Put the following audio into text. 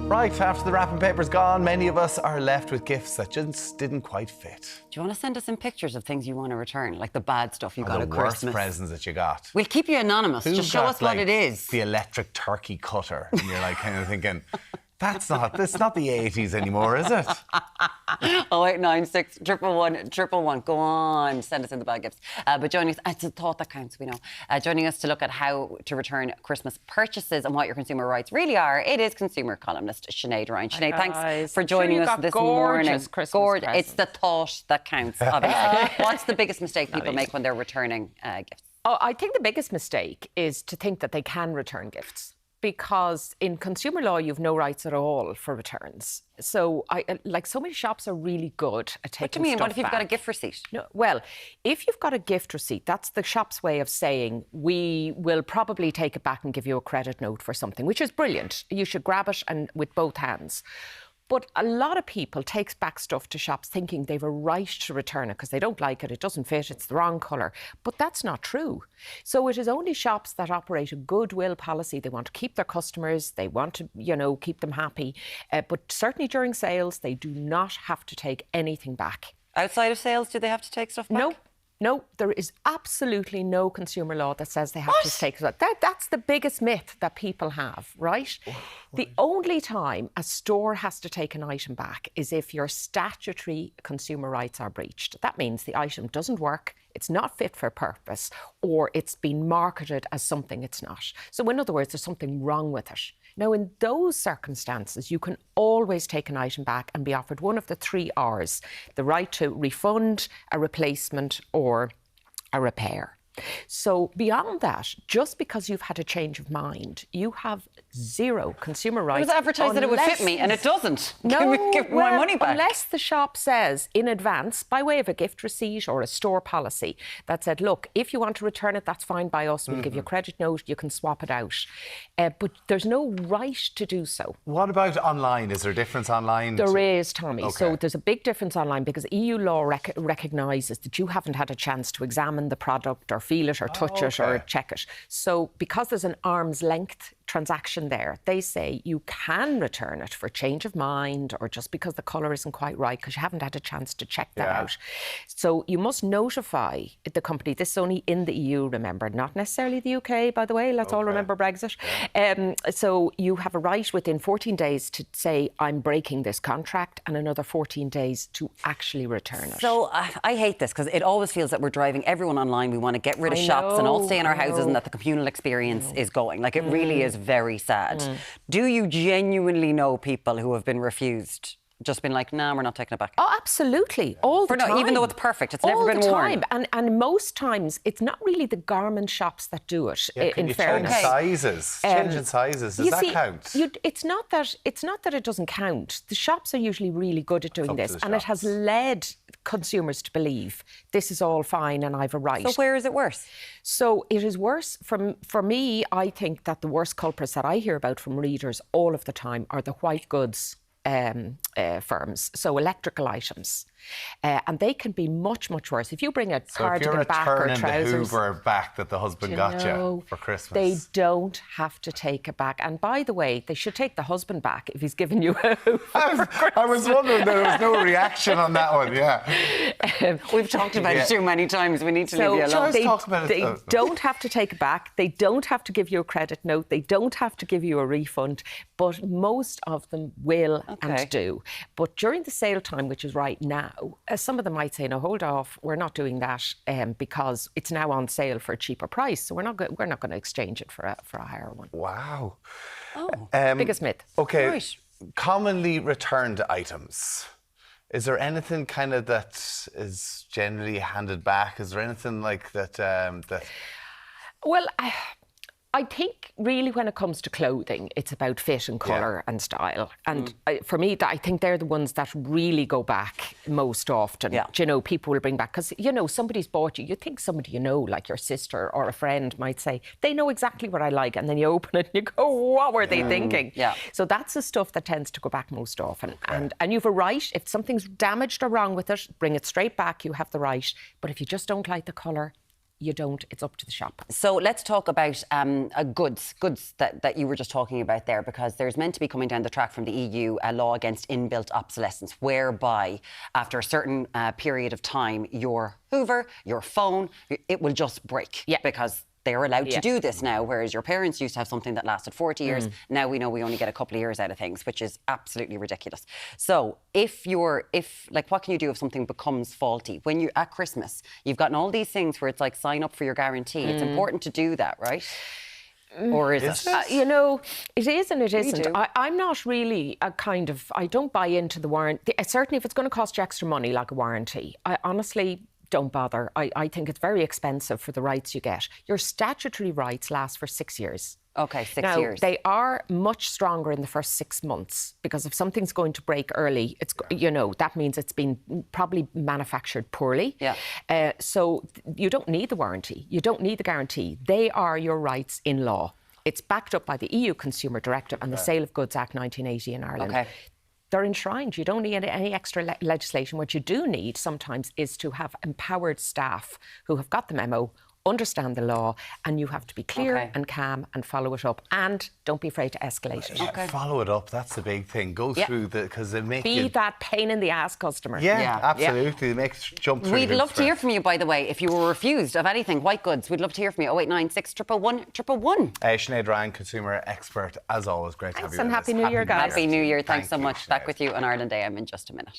Right, after the wrapping paper's gone, many of us are left with gifts that just didn't quite fit. Do you want to send us in pictures of things you want to return, like the bad stuff you got at Christmas? The worst presents that you got. We'll keep you anonymous. Just show us what it is. The electric turkey cutter, and you're like kind of thinking, that's not the 80s anymore, is it? 0896 111 111. Go on, send us in the bad gifts. But joining us, it's a thought that counts, we know. Joining us to look at how to return Christmas purchases and what your consumer rights really are, it is consumer columnist Sinead Ryan. Sinead, thanks for joining us this morning. Gorgeous. It's the thought that counts, obviously. What's the biggest mistake people make when they're returning gifts? Oh, I think the biggest mistake is to think that they can return gifts. Because in consumer law, you've no rights at all for returns. So, so many shops are really good at taking stuff back. What do you mean? What if you've got a gift receipt? No, well, if you've got a gift receipt, that's the shop's way of saying we will probably take it back and give you a credit note for something, which is brilliant. You should grab it and with both hands. But a lot of people take back stuff to shops thinking they've a right to return it because they don't like it, it doesn't fit, it's the wrong colour. But that's not true. So it is only shops that operate a goodwill policy. They want to keep their customers, they want to, keep them happy. But certainly during sales, they do not have to take anything back. Outside of sales, do they have to take stuff back? No, there is absolutely no consumer law that says they have to take it. That's the biggest myth that people have, right? The only time a store has to take an item back is if your statutory consumer rights are breached. That means the item doesn't work, it's not fit for purpose, or it's been marketed as something it's not. So in other words, there's something wrong with it. Now, in those circumstances, you can always take an item back and be offered one of the 3 Rs, the right to refund, a replacement, or a repair. So beyond that, just because you've had a change of mind, you have zero consumer rights. It was advertised that it would fit me, and it doesn't. No, give my money back. Unless the shop says in advance, by way of a gift receipt or a store policy, that said, look, if you want to return it, that's fine by us. We'll give you a credit note. You can swap it out. But there's no right to do so. What about online? Is there a difference online? There is, Tommy. Okay. So there's a big difference online because EU law recognises that you haven't had a chance to examine the product or feel it or touch it or check it. So because there's an arm's length transaction there, they say you can return it for change of mind or just because the colour isn't quite right because you haven't had a chance to check that out. So you must notify the company. This is only in the EU, remember, not necessarily the UK, by the way. Let's all remember Brexit. So you have a right within 14 days to say, I'm breaking this contract, and another 14 days to actually return it. So I hate this because it always feels that we're driving everyone online. We want to get rid of shops and all stay in our houses and that the communal experience is going. Like, it really is very sad. Do you genuinely know people who have been refused, just been like, nah, we're not taking it back? Oh, absolutely. All the time. Even though it's perfect, it's never been worn. And most times, it's not really the garment shops that do it, in fairness. Changing sizes, does that count? It's not that it doesn't count. The shops are usually really good at doing this, and it has led consumers to believe this is all fine and I've a right. So where is it worse? So it is worse. For me, I think that the worst culprits that I hear about from readers all of the time are the white goods firms, so electrical items. And they can be much, much worse. If you bring a cardigan back or trousers... So if you're returning the Hoover back that the husband got you for Christmas... They don't have to take it back. And by the way, they should take the husband back if he's given you a Hoover. I was wondering, there was no reaction on that one, We've talked about it too many times. We need to leave you alone. They don't have to take it back. They don't have to give you a credit note. They don't have to give you a refund. But most of them will and do. But during the sale time, which is right now, some of them might say, no, hold off, we're not doing that because it's now on sale for a cheaper price. So we're not going to exchange it for a higher one. Wow. Biggest myth. Okay, right. Commonly returned items. Is there anything kind of that is generally handed back? Is there anything like that? Well, I think really when it comes to clothing, it's about fit and colour and style. And for me, I think they're the ones that really go back most often. You know, people will bring back, because, somebody's bought you think somebody like your sister or a friend might say, they know exactly what I like. And then you open it and you go, what were they thinking? So that's the stuff that tends to go back most often. And you've a right, if something's damaged or wrong with it, bring it straight back, you have the right. But if you just don't like the colour, you don't. It's up to the shop. So let's talk about goods that you were just talking about there, because there's meant to be coming down the track from the EU a law against inbuilt obsolescence, whereby after a certain period of time, your Hoover, your phone, it will just break. Yeah. Because they're allowed to do this now, whereas your parents used to have something that lasted 40 years. Now we know we only get a couple of years out of things, which is absolutely ridiculous. So what can you do if something becomes faulty? When you at Christmas, you've gotten all these things where it's like sign up for your guarantee. It's important to do that, right? Or is it? It is and it isn't. do. I'm not really I don't buy into the warranty. Certainly if it's going to cost you extra money, like a warranty, I honestly don't bother. I think it's very expensive for the rights you get. Your statutory rights last for 6 years. Okay, 6 Now, years. they are much stronger in the first 6 months, because if something's going to break early, it's that means it's been probably manufactured poorly. Yeah. So you don't need the warranty. You don't need the guarantee. They are your rights in law. It's backed up by the EU Consumer Directive and the Sale of Goods Act 1980 in Ireland. Okay. They're enshrined. You don't need any extra legislation. What you do need sometimes is to have empowered staff who have got the memo, understand the law, and you have to be clear and calm and follow it up. And don't be afraid to escalate it. Yeah, follow it up. That's the big thing. Go through because it makes Be that pain in the ass customer. Yeah, absolutely. It makes jump through. We'd love to hear from you, by the way, if you were refused of anything, white goods. We'd love to hear from you. 0896 111 111. Sinead Ryan, consumer expert, as always. Great to have you. And Happy New Year, guys. Happy New Year. Thanks so Thank you, much. Back Sinead. with you on Ireland AM in just a minute.